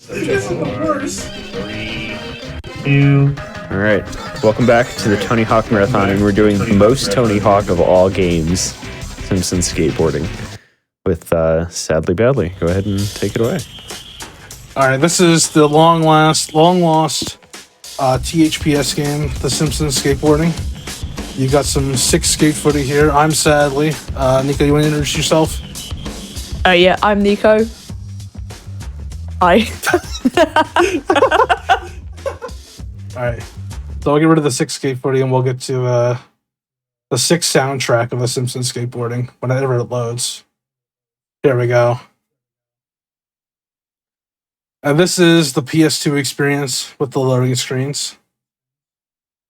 This is the worst. 3, 2. All right. Welcome back to the Tony Hawk Marathon, and we're doing the most Tony Hawk of all games, Simpsons Skateboarding, with SadlyBadlyy. Go ahead and take it away. All right, this is the long lost THPS game, The Simpsons Skateboarding. You got some sick skate footy here. I'm Sadly. Nico, you want to introduce yourself? Yeah, I'm Nico. Hi. All right, so I'll get rid of the sick skate footy, and we'll get to the sick soundtrack of The Simpsons Skateboarding whenever it loads. Here we go. And this is the PS2 experience with the loading screens.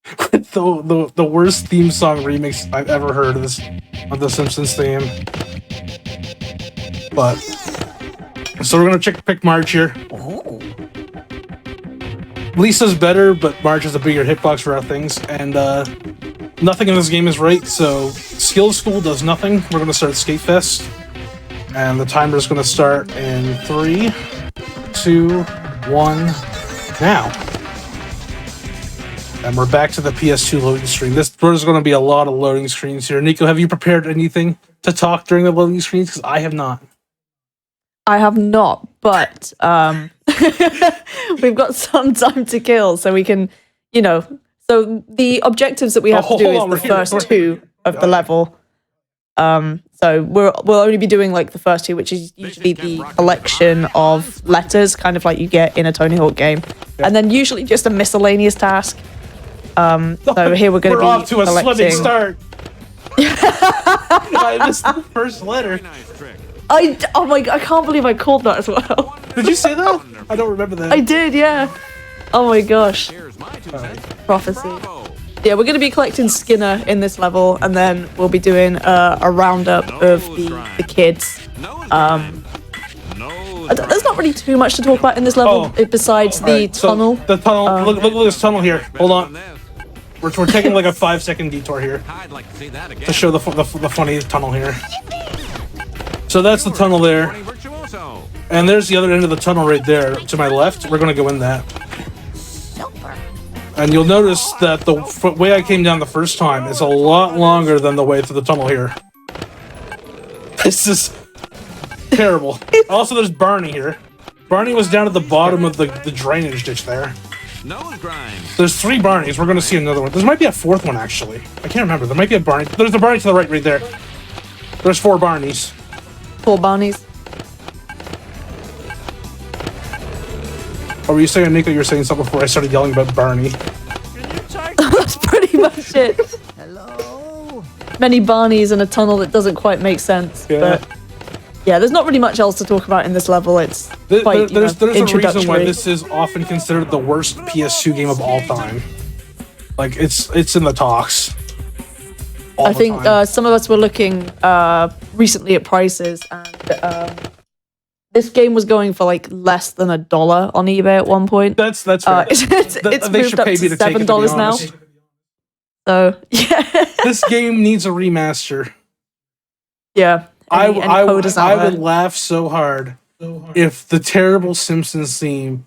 the worst theme song remix I've ever heard of the Simpsons theme. But so we're gonna pick Marge here. Lisa's better, but Marge has a bigger hitbox for our things, and nothing in this game is right. So Skill School does nothing. We're gonna start Skate Fest, and the timer is gonna start in 3, 2, 1, now. And we're back to the PS2 loading screen. There's going to be a lot of loading screens here. Nico, have you prepared anything to talk during the loading screens? Because I have not. I have not, but we've got some time to kill, so we can, so the objectives that we have to do is the first two of the level. So we'll only be doing like the first two, which is usually the collection of letters, kind of like you get in a Tony Hawk game, and then usually just a miscellaneous task. So here we're going to be off to a collecting. slimming start. I missed the first letter. Oh my god, I can't believe I called that as well. Did you say that? I don't remember that. I did, yeah. Oh my gosh. Prophecy. Yeah, we're going to be collecting Skinner in this level, and then we'll be doing a roundup of the kids. There's not really too much to talk about in this level besides the tunnel. So the tunnel. Look at this tunnel here. Hold on. We're taking like a 5-second detour here to show the funny tunnel here. So that's the tunnel there, and there's the other end of the tunnel right there to my left. We're gonna go in that. And you'll notice that the way I came down the first time is a lot longer than the way through the tunnel here. This is terrible. Also, there's Barney here. Barney was down at the bottom of the drainage ditch there. There's 3 Barneys. We're going to see another one. There might be a 4th one, actually. I can't remember. There might be a Barney. There's a Barney to the right there. There's 4 Barneys. 4 Barneys. Oh, were you saying, Nico, you were saying something before I started yelling about Barney? That's pretty much it. Hello. Many Barneys in a tunnel that doesn't quite make sense. Yeah. But yeah, there's not really much else to talk about in this level. It's quite there's a reason why introductory. this is often considered the worst PS2 game of all time. Like, it's in the talks. I think some of us were looking recently at prices, and this game was going for like less than $1 on eBay at one point. That's right. It's moved up to $7 now. So yeah, this game needs a remaster. Yeah. I would laugh so hard if the terrible Simpsons theme,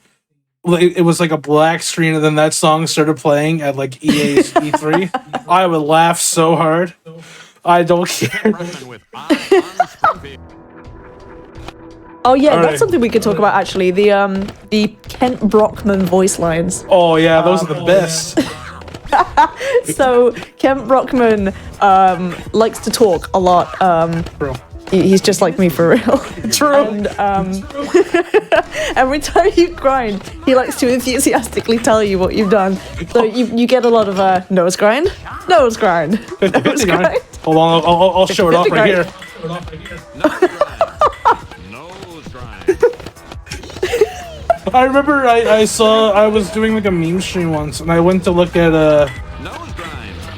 it was like a black screen and then that song started playing at like EA's E3. I would laugh so hard. I don't care. Oh yeah, that's something we could talk about actually. The Kent Brockman voice lines. Oh yeah, those are the best. So Kent Brockman likes to talk a lot. Bro. He's just like me for real. True. And every time you grind, he likes to enthusiastically tell you what you've done. So you get a lot of nose grind, nose grind, nose grind. Hold on, I'll show it off right here. I remember I was doing like a meme stream once, and I went to look at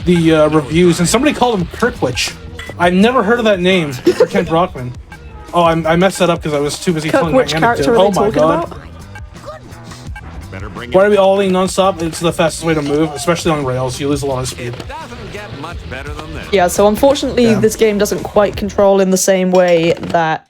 the reviews, and somebody called him Kirkwich. I've never heard of that name for Kent Brockman. Oh, I messed that up because I was too busy telling my Which character are they talking about? Why are we ollie non-stop? It's the fastest way to move, especially on rails. You lose a lot of speed. Yeah, so unfortunately, this game doesn't quite control in the same way that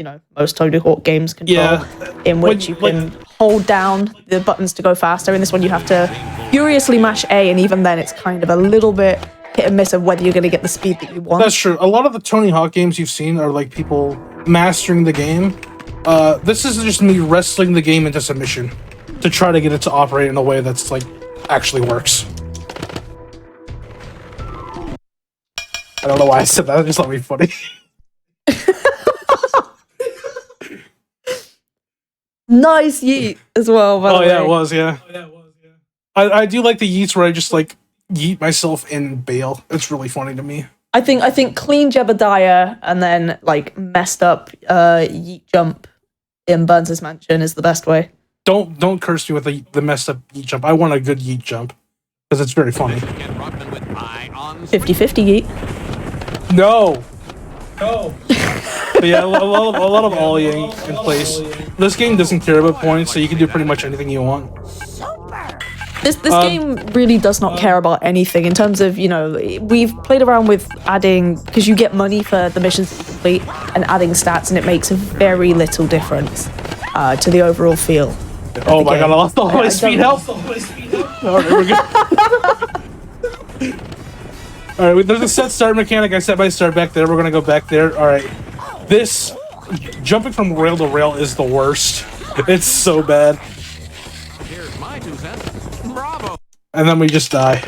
you know, most Tony Hawk games control, in which you can hold down the buttons to go faster. In this one, you have to furiously mash A, and even then, it's kind of a little bit hit and miss of whether you're going to get the speed that you want. That's true. A lot of the Tony Hawk games you've seen are like people mastering the game. This is just me wrestling the game into submission to try to get it to operate in a way that's like actually works. I don't know why I said that. It just thought me funny. Nice yeet as well. By the way. Yeah, it was. Yeah. I do like the yeets where I just like yeet myself and bail. It's really funny to me. I think clean Jebediah and then like messed up yeet jump in Burns' mansion is the best way. Don't curse me with the messed up yeet jump. I want a good yeet jump because it's very funny. 50-50 yeet. No. But yeah, a lot of ollieing in place. This game doesn't care about points, so you can do pretty much anything you want. This game really does not care about anything in terms of, you know, we've played around with adding, because you get money for the missions that you complete, and adding stats, and it makes a very little difference to the overall feel. Oh my god, I lost all my speed health. Alright, we're good. Alright, there's a set start mechanic. I set my start back there. We're gonna go back there. Alright. This jumping from rail to rail is the worst. It's so bad. Here's my 2 cents. Bravo. And then we just die.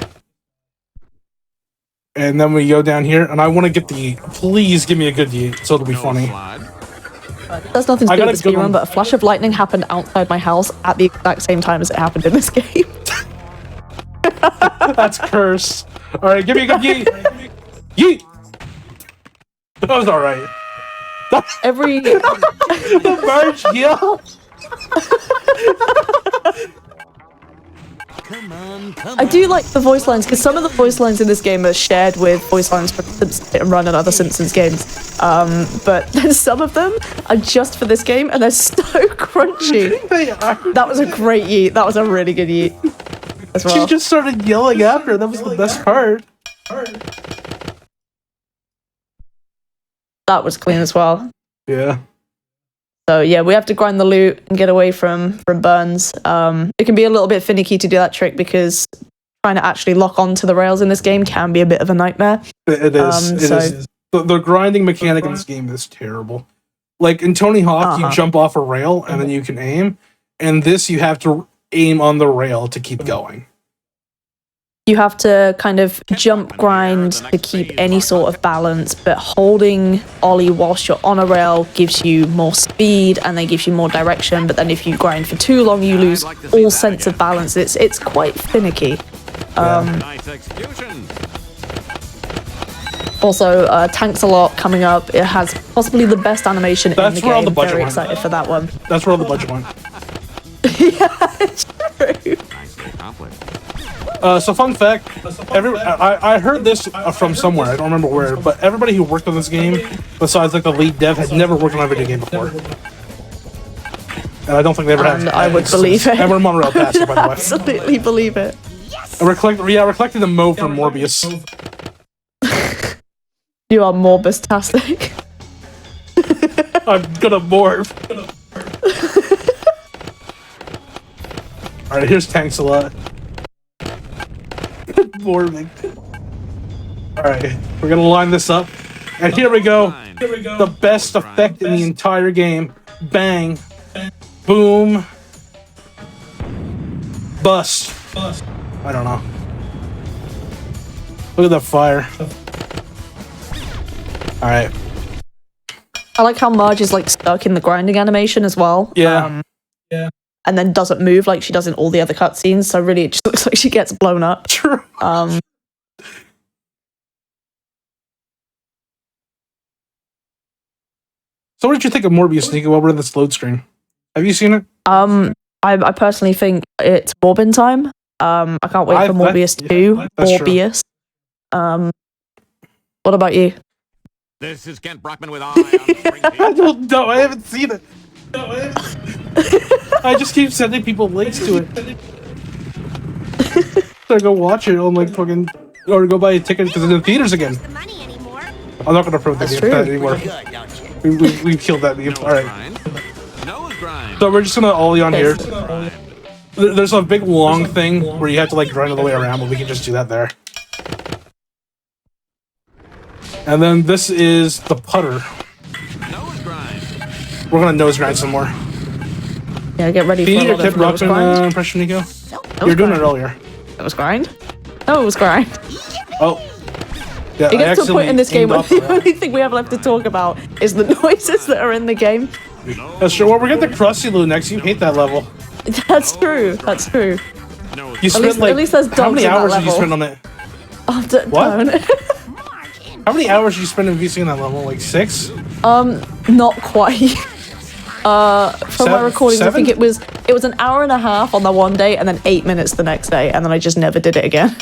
And then we go down here, and I want to get the... Please give me a good yeet, so it'll be funny. That's nothing to do with this speedrun, but a flash of lightning happened outside my house at the exact same time as it happened in this game. That's cursed. Alright, give me a good yeet. Yeet! That was alright. Every... The merge yell! I do like the voice lines, because some of the voice lines in this game are shared with voice lines from Simpsons Hit and Run and other Simpsons games. But then some of them are just for this game, and they're so crunchy. They are. That was a great yeet. That was a really good yeet as well. She just started yelling after. That was the best part. That was clean as well. Yeah. So yeah, we have to grind the loot and get away from Burns. It can be a little bit finicky to do that trick because trying to actually lock onto the rails in this game can be a bit of a nightmare. It is. The grinding mechanic in this game is terrible. Like in Tony Hawk, you jump off a rail and then you can aim. And this, you have to aim on the rail to keep going. You have to kind of jump grind to keep any sort of balance, but holding ollie whilst you're on a rail gives you more speed and then gives you more direction. But then if you grind for too long, you lose all sense of balance. It's quite finicky. Nice execution. Also, Tanks a Lot coming up. It has possibly the best animation in the game. I'm very excited for that one. That's where all the budget went. Yeah, it's true. Nicely accomplished. So fun fact, I heard this from somewhere, I don't remember where, but everybody who worked on this game, besides like the lead dev, had never worked on a video game before. And I don't think they ever have. I would believe it. And we're monorail passer, by the way. Absolutely believe it. We're collecting the Mo from Morbius. You are Morbus-tastic. I'm gonna morph. Alright, here's Tanks a Lot. Morphing. Alright, we're gonna line this up. And here we go. The best effect in the entire game. Bang. Boom. Bust. I don't know. Look at that fire. Alright. I like how Marge is like stuck in the grinding animation as well. Yeah. And then doesn't move like she does in all the other cutscenes. So really, it just looks like she gets blown up. True. So what did you think of Morbius, Nico, while we're in this load screen? Have you seen it? I personally think it's Morbin time. I can't wait for Morbius 2. Morbius. What about you? This is Kent Brockman with Eye on I don't know. I haven't seen it. I just keep sending people links to it. So I go watch it on like fucking, or go buy a ticket because it's in the theaters again. I'm not gonna promote that anymore. We killed that meme. All right. Grind. Nose grind. So we're just gonna ollie on here. Grind. There's a big long thing where you have to like grind all the way around, but we can just do that there. And then this is the putter. Nose grind. We're gonna nose grind some more. Yeah, get ready Do for you need a your lot of tip rock nose grind. impression, Nico? That You were was doing it grind. earlier. That was grind. Oh, it was grind. Oh. Yeah, It gets to a point in this game where accidentally the aimed off only thing we have left to talk about is the noises that are in the game. That's true. Well, we're getting the Krusty Loo next. You hate that level. That's true. That's true. Nose You spent at least there's how many dogs in that hours did you level. spend on it? Oh, What? don't. How many hours did you spend in VCing that level? Like 6? Not quite. From my recordings, I think it was an hour and a half on the one day, and then 8 minutes the next day, and then I just never did it again.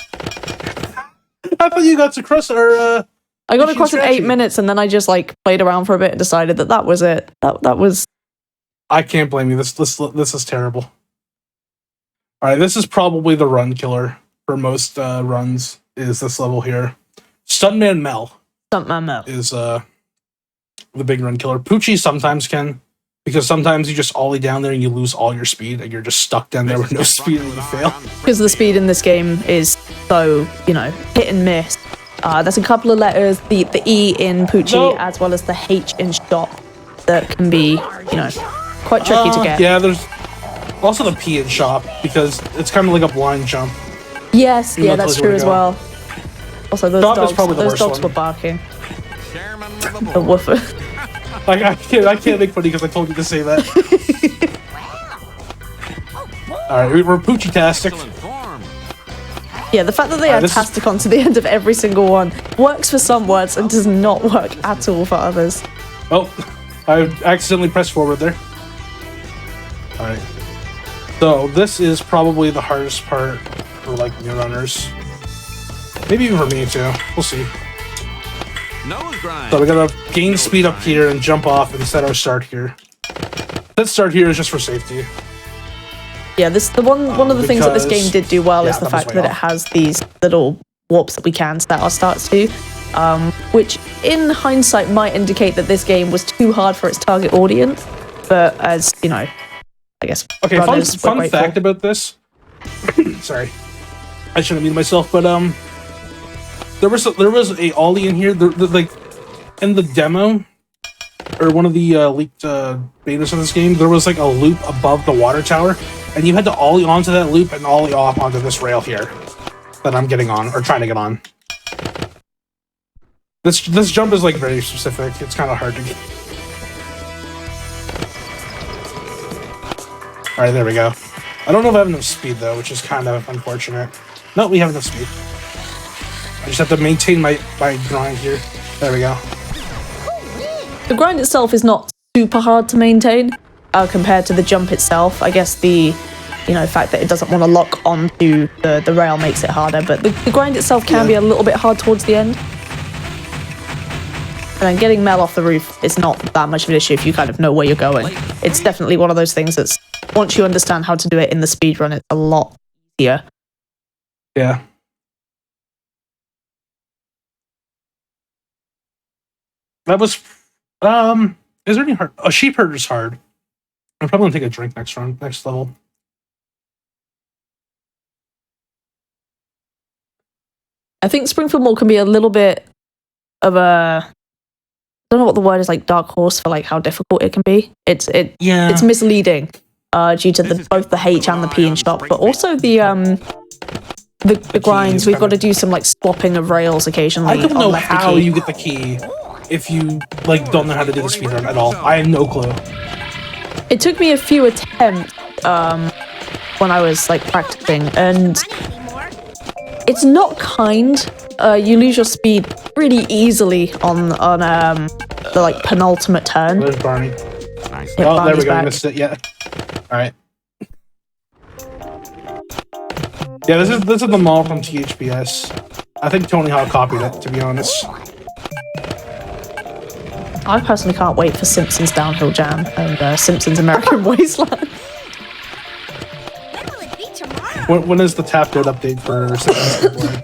I thought you got to Krusty or I got She's across in scratchy. 8 minutes, and then I just like played around for a bit and decided that was it. That was. I can't blame you. This is terrible. All right, this is probably the run killer for most runs. Is this level here? Stuntman Mel Stuntman Mel. is the big run killer. Poochie sometimes can, because sometimes you just ollie down there and you lose all your speed and you're just stuck down there with no speed and you fail. Because the speed in this game is so, hit and miss. There's a couple of letters, the E in Poochie No. as well as the H in shop, that can be, quite tricky to get. Yeah, there's also the P in shop because it's kind of like a blind jump. Yes, You yeah, know that's where true to as go. well. Also, those Shop is dogs, probably the those worst dogs one. were barking. Chairman of the The board. woofer. Like I can't make funny because I told you to say that. All right, we're Poochie-tastic. Excellent form. Yeah, the fact that they add this is- tastic to the end of every single one works for some words and does not work at all for others. Oh, I accidentally pressed forward there. All right. So this is probably the hardest part for like new runners. Maybe even for me too. We'll see. Nose grind. So we gotta gain speed up here and jump off and set our start here. That start here is just for safety. Yeah, one of the things that this because- game did do well yeah, is the that was fact way that it off. has these little warps that we can set our starts to, which in hindsight might indicate that this game was too hard for its target audience. But as I guess Okay, runners were fun grateful. fact about this. Sorry, I shouldn't have muted myself, but there was a ollie in here. Like in the demo or one of the leaked betas of this game, there was like a loop above the water tower, and you had to ollie onto that loop and ollie off onto this rail here that I'm getting on or trying to get on. This jump is like very specific. It's kind of hard to get. All right, there we go. I don't know if I have enough speed though, which is kind of unfortunate. No, we have enough speed. I just have to maintain my grind here. There we go. The grind itself is not super hard to maintain compared to the jump itself. I guess the fact that it doesn't want to lock onto the rail makes it harder, but the grind itself can be a little bit hard towards the end. And then getting Mel off the roof is not that much of an issue if you kind of know where you're going. It's definitely one of those things that's, once you understand how to do it in the speedrun, it's a lot easier. Yeah. That was is there any hard? A sheep herder's hard. I'm probably gonna take a drink next level. I think Springfield Mall can be a little bit of a, I don't know what the word is, like dark horse for like how difficult it can be. It's misleading due to both the H and the P in shop, but also the grinds. We've got to do some like swapping of rails occasionally. I don't know on lefty how key. you get the key if you like don't know how to do the speedrun at all. I have no clue. It took me a few attempts when I was like practicing, and it's not kind. You lose your speed really easily on the like penultimate turn. There's Barney. Nice. Yeah, Oh, there Barney's we go. I back. missed it. Yeah. All right. Yeah, this is the mall from THPS. I think Tony Hawk copied it, to be honest. I personally can't wait for Simpsons Downhill Jam and Simpsons American Wasteland. When will it be tomorrow? When is the tapped out update for Simpsons?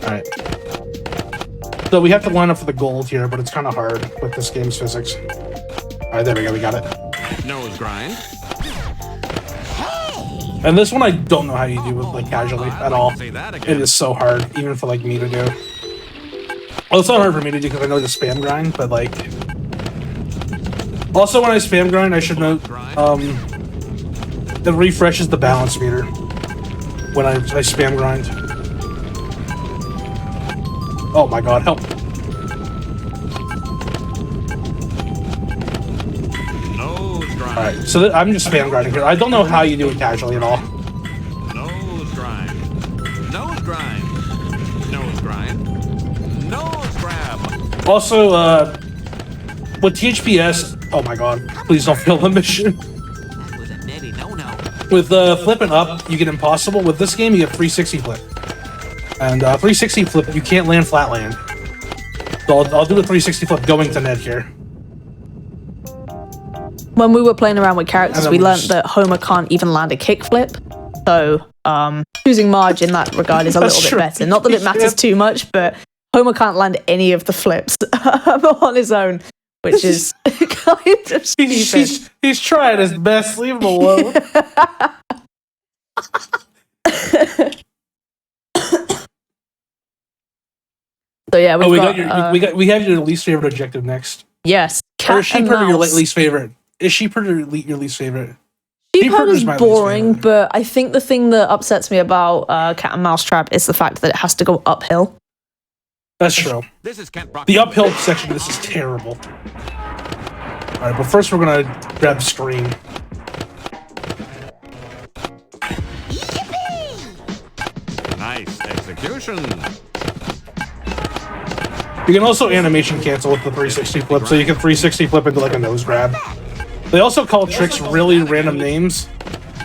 Alright. So we have to line up for the gold here, but it's kind of hard with this game's physics. All right, there we go. We got it. Nose grind. And this one I don't know how you do it like casually at all. It is so hard, even for like me to do. Well, it's not hard for me to do because I know the spam grind, but like. Also, when I spam grind, I should note it refreshes the balance meter when I spam grind. Oh my god, help! All right, so I'm just spam grinding here. I don't know how you do it casually at all. Nose grind. Nose grind. Nose grind. Nose grab. Also, with THPS, oh my god, please don't fail the mission. That was a nitty no-no. With flipping up, you get impossible. With this game, you get 360 flip. And 360 flip, you can't land flat land. So I'll do a 360 flip going to Ned here. When we were playing around with characters, we learned just... that Homer can't even land a kickflip. So choosing Marge in that regard is a little bit better. Not that it matters too much, but Homer can't land any of the flips on his own, which is kind of stupid. He's trying his best. Leave him alone. So yeah, we have your least favorite objective next. Yes, or is she pretty your least favorite? Is she pretty your least favorite? Sheepard is boring, but I think the thing that upsets me about Cat and Mouse Trap is the fact that it has to go uphill. That's true. The uphill section of this is terrible. All right, but first we're gonna grab screen. Nice execution. You can also animation cancel with the 360 flip, so you can 360 flip into like a nose grab. They also call tricks really random names.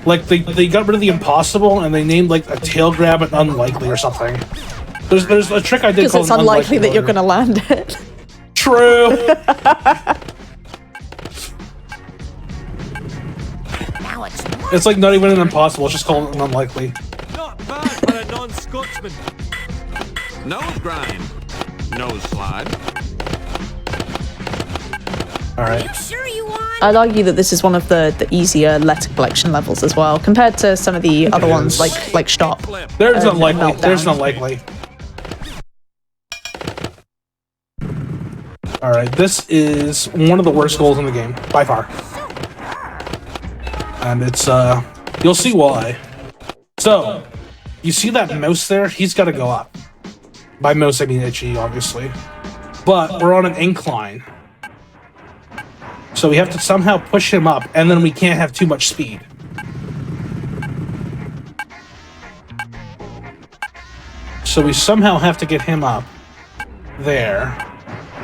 Like they got rid of the impossible and they named like a tail grab and unlikely or something. There's a trick I did called because it's unlikely that you're gonna land it. True. It's like not even an impossible, it's just called an unlikely. Not bad for a non-Scotsman. Nose grind. Nose slide. Alright. I'd argue that this is one of the easier letter collection levels as well, compared to some of the other ones like Stop. There's unlikely. There's unlikely. Alright, this is one of the worst goals in the game, by far. And it's, you'll see why. So, you see that mouse there? He's got to go up. By mouse, I mean itchy, obviously. But we're on an incline. So we have to somehow push him up, and then we can't have too much speed. So we somehow have to get him up there.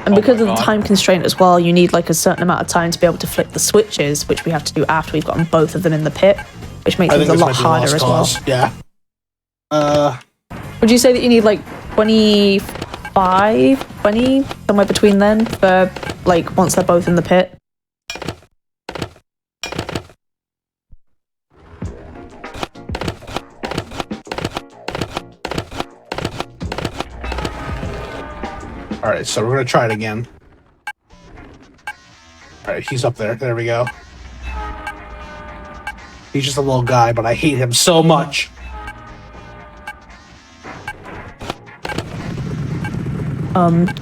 And because of the time constraint as well, you need like a certain amount of time to be able to flip the switches, which we have to do after we've gotten both of them in the pit, which makes things a lot harder as well. Yeah. Would you say that you need like 25, 20, somewhere between then for like once they're both in the pit? Alright, so we're gonna try it again. Alright, he's up there. There we go. He's just a little guy, but I hate him so much.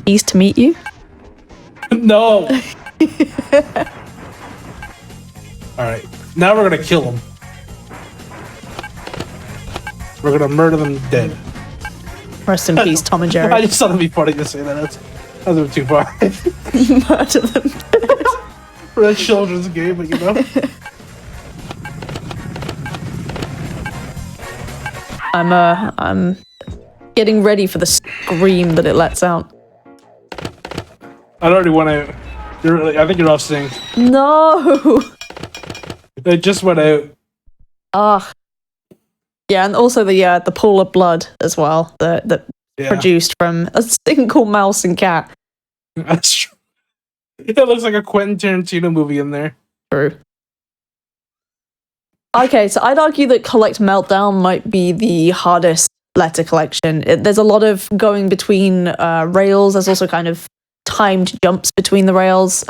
Pleased to meet you. No! Alright, now we're gonna kill him. We're gonna murder them dead. Rest in peace, Tom and Jerry. I just thought it'd be funny to say that. That's a bit too far. Murder them. For a children's game, but you know. I'm getting ready for the scream that it lets out. I already went out. I think you're off sync. No. It just went out. Ugh. Yeah, and also the pool of blood as well that produced from a single mouse and cat. That's true. It looks like a Quentin Tarantino movie in there. True. Okay, so I'd argue that Collect Meltdown might be the hardest letter collection. There's a lot of going between rails. There's also kind of timed jumps between the rails.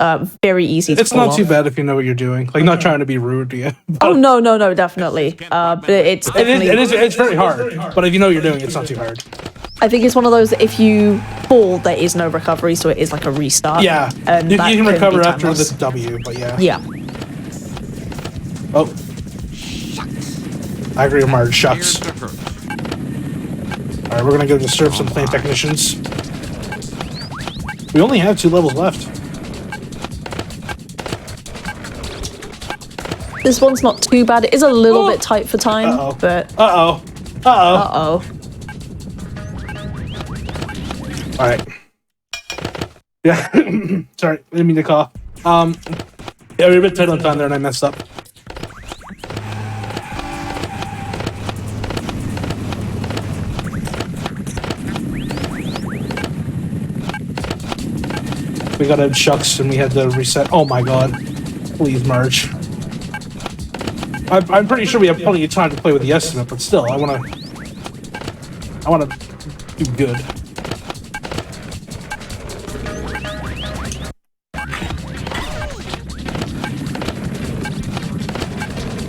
Very easy to It's pull not too off. bad if you know what you're doing. Like, not trying to be rude to you. Oh, no, definitely. But it's definitely... It's very hard. But if you know what you're doing, it's not too hard. I think it's one of those that if you fall, there is no recovery, so it is like a restart. Yeah. And You that can be recover after timeless. the W, but yeah. Yeah. Oh. I agree with Marge. Shucks. Here's the hurt. Alright, we're gonna go disturb some plant technicians. We only have 2 levels left. This one's not too bad. It is a little bit tight for time, Uh-oh. but... Uh-oh. Uh-oh. Uh-oh. Alright. Yeah. Sorry, I didn't mean to cough. Yeah, we were a bit tight on time there and I messed up. We got out Shucks and we had to reset. Oh my god. Please, Marge. I'm pretty sure we have plenty of time to play with the estimate, but still, I wanna do good.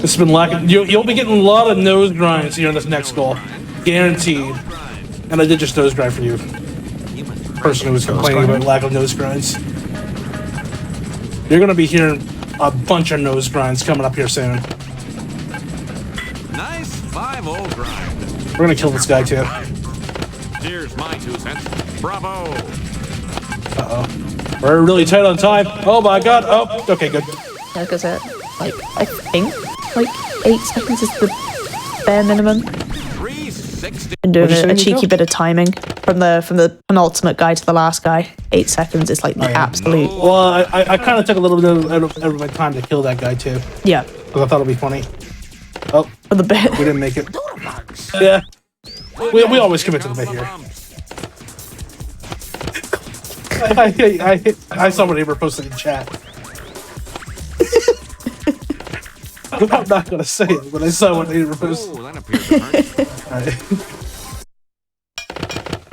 This has been lacking. You'll be getting a lot of nose grinds here in this next goal. Guaranteed. And I did just nose grind for you. Person who was complaining about lack of nose grinds. You're gonna be hearing a bunch of nose grinds coming up here soon. Nice 5-0 grind. We're gonna kill this guy too. Here's my 2 cents. Bravo. Uh-oh. We're really tight on time. Oh my god. Oh, okay, good. Like I said, like, I think, like, 8 seconds is the bare minimum. 360. Been doing What'd you say, a cheeky Nico? bit of timing from the penultimate guy to the last guy. 8 seconds is like the yeah. absolute. Well, I kind of took a little bit out of my time to kill that guy too. Yeah, Because I thought it'd be funny. Oh, for the bit. we didn't make it. Yeah. We always commit to the bit here. I saw what Amber posted in chat. I'm not gonna say it, but I saw what Amber posted. Oh, that appears to hurt.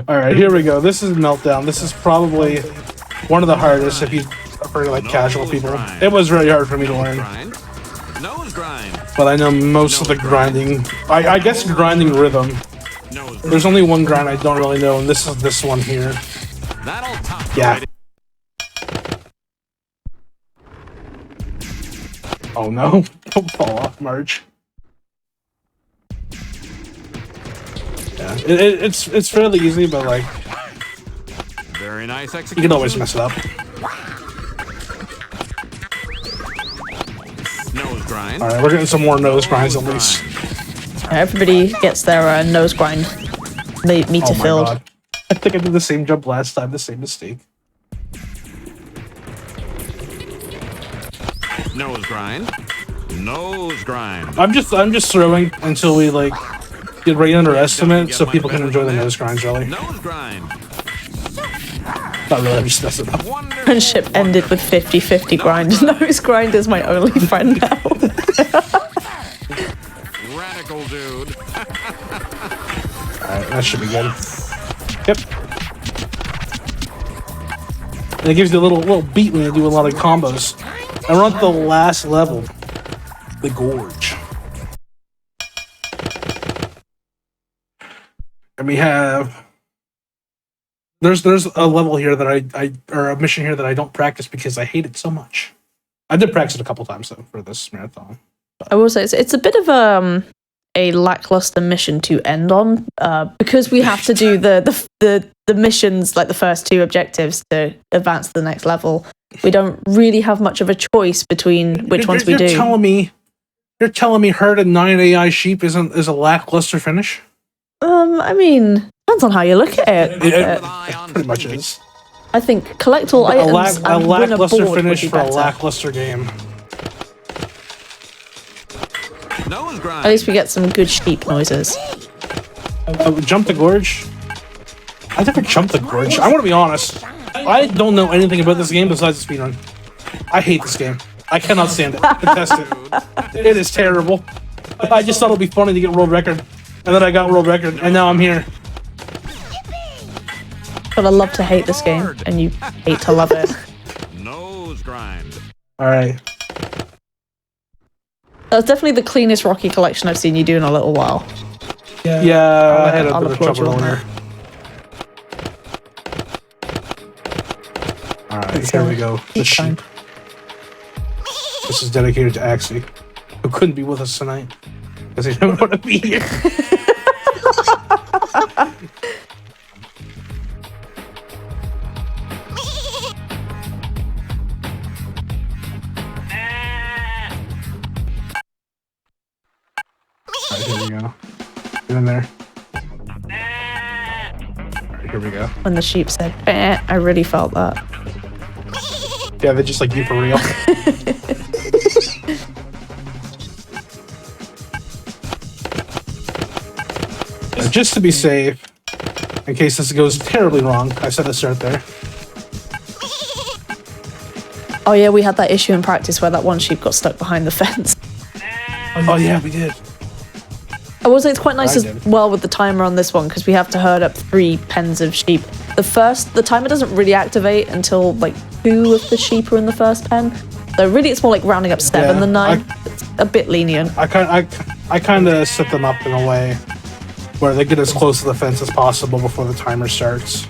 Alright, here we go. This is Meltdown. This is probably one of the hardest if you for like casual people. It was really hard for me to learn, Grind. Nose grind. but I know most of the grinding. I guess grinding rhythm. Nose grind. There's only one grind I don't really know, and this is this one here. That'll top Yeah. right. Oh no! Don't fall off, Marge. Yeah, it's fairly easy, but like Very nice you execution. can always mess it up. Nose grind. All right, we're getting some more nose grinds at least. Everybody gets their nose grind meter Oh my filled. god! I think I did the same jump last time, the same mistake. Nose grind. Nose grind. I'm just throwing until we like get right under estimate, so people can enjoy the nose grinds. Really, Nose grind. not really. I'm just messing up. Wonderful. Friendship ended with 50-50 grind. Nose grind is my only friend now. Radical dude. All right, that should be good. Yep. And it gives you a little beat when you do a lot of combos. And we're on the last level, the gorge. And we have there's a level here that or a mission here that I don't practice because I hate it so much. I did practice it a couple times though for this marathon. I will say it's a bit of a lackluster mission to end on because we have to do the missions, like the first 2 objectives, to advance to the next level. We don't really have much of a choice between which ones we do. You're telling me herd and 9 AI sheep is a lackluster finish? I mean, depends on how you look at it. It pretty much is. I think collect all items A and win a lackluster board would finish be for a better. lackluster game. Nose grind. At least we get some good sheep noises. Jump the gorge? I never jumped the gorge. I want to be honest. I don't know anything about this game besides the speedrun. I hate this game. I cannot stand it. Detest it. It is terrible. I just thought it'd be funny to get world record. and then I got world record, and now I'm here. But I love to hate this game, and you hate to love it. Nose grind. All right. That's definitely the cleanest Rocky collection I've seen you do in a little while. Yeah, I had a I'll bit of applaud trouble you on there. All right, here we go. The Fine. sheep. This is dedicated to Axie, who couldn't be with us tonight because he didn't want to be here. Alright, here we go. Get in there. Alright, here we go. When the sheep said, I really felt that. Yeah, they're just like you for real. Just to be safe, in case this goes terribly wrong, I set a start there. Oh yeah, we had that issue in practice where that one sheep got stuck behind the fence. Oh yeah, we did. I will say it's quite nice I as did. well with the timer on this one because we have to herd up 3 pens of sheep. The timer doesn't really activate until like 2 of the sheep are in the first pen. So really it's more like rounding up 7 Yeah, than 9. It's a bit lenient. I kind of set them up in a way where they get as close to the fence as possible before the timer starts.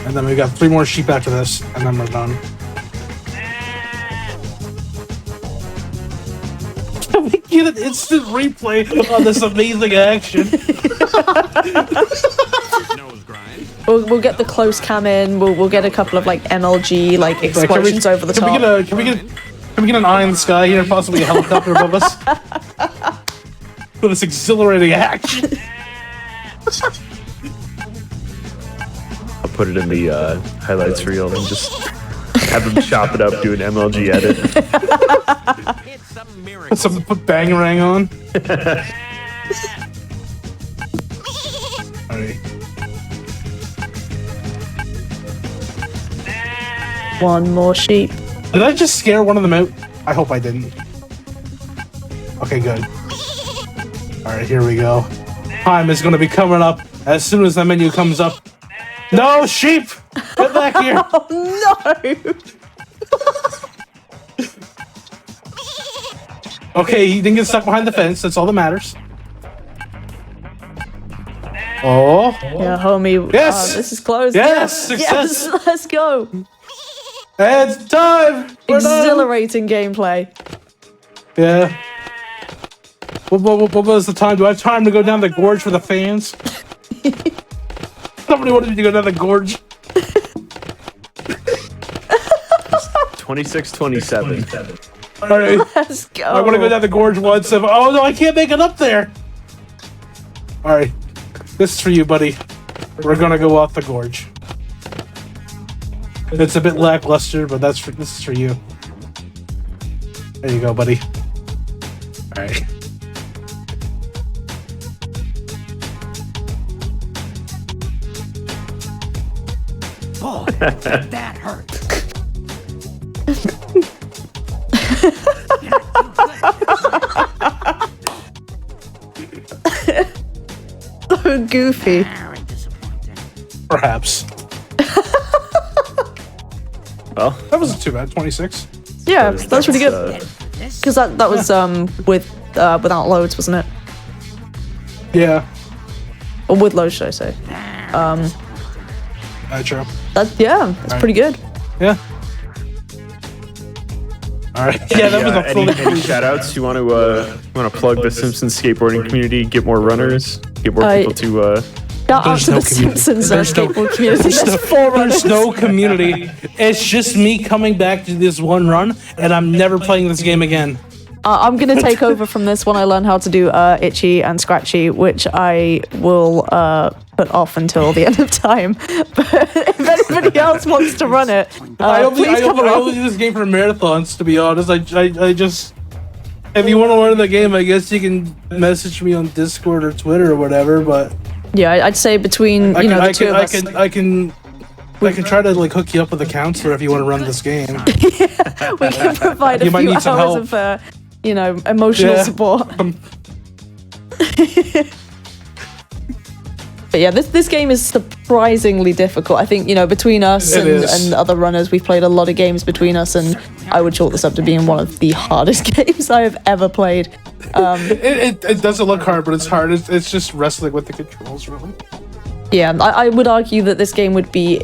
And then we got 3 more sheep after this, and then we're done. Can we get an instant replay on this amazing action? Nose grind. We'll get the close cam in. We'll get a couple of like MLG like explosions over the top. Can we get an eye in the sky here, possibly a helicopter above us? For this exhilarating action. I'll put it in the highlights reel and just have them chop it up, do an MLG edit. It's a Put miracle. some put Bangarang on. Alright. One more sheep. Did I just scare one of them out? I hope I didn't. Okay, good. Alright, here we go. Time is going to be coming up as soon as the menu comes up. No, sheep! Get back here! Oh no! Okay, he didn't get stuck behind the fence. That's all that matters. Oh. Yeah, homie. Yes! This is close. Yes! Success! Yes, let's go. And it's time! We're done! Exhilarating gameplay. Yeah. What was the time? Do I have time to go down the gorge for the fans? Somebody wanted me to go down the gorge. 26-27. Alright. Let's go. I want to go down the gorge once. Oh no, I can't make it up there. Alright. This is for you, buddy. We're gonna go off the gorge. It's a bit lackluster, but this is for you. There you go, buddy. Alright. Oh, that hurt. So goofy. Very disappointing. Perhaps. Well, That wasn't too bad. 26. Yeah, that's really good. Because that was without loads, wasn't it? Yeah. Or with loads, should I say? True. That's pretty good. Yeah. Alright. Yeah, that was a any fully shout outs? You want to plug the Simpsons skateboarding community, get more runners, get more people to Shout out There's to no the community. Simpsons There's no- skateboard community. There's 4 runners. There's no community. It's just me coming back to this one run, and I'm never playing this game again. I'm going to take over from this when I learn how to do itchy and scratchy, which I will put off until the end of time. But if anybody else wants to run it, I only please come along. do this game for marathons, to be honest. I just... If you want to learn the game, I guess you can message me on Discord or Twitter or whatever, but... Yeah, I'd say between the two of us. I can try to like hook you up with a counselor if you want to run this game. We can provide a You might few need some hours help. of you know, emotional Yeah. support. But yeah, this game is surprisingly difficult. I think, you know, between us and other runners, we've played a lot of games between us, and I would chalk this up to being one of the hardest games I have ever played. It doesn't look hard, but it's hard. It's just wrestling with the controls, really. Yeah, I would argue that this game would be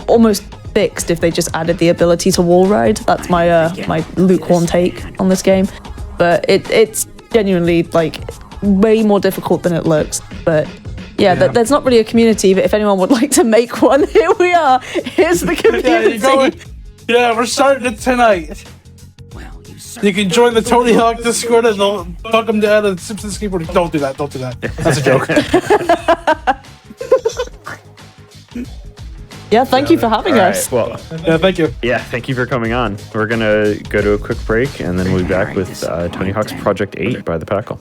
almost fixed if they just added the ability to wall ride. That's my my lukewarm take on this game. But it's genuinely like way more difficult than it looks. But yeah, there's not really a community, but if anyone would like to make one, here we are. Here's the community. Yeah, we're starting it tonight. You can join the Tony Hawk Discord and they'll fuck them down and Simpsons Skateboarding. Don't do that. Don't do that. That's a joke. Yeah, thank you for having us. Well, Yeah, thank you. yeah, thank you for coming on. We're going to go to a quick break, and then we'll be back with Tony Hawk's Project 8 by the Packle.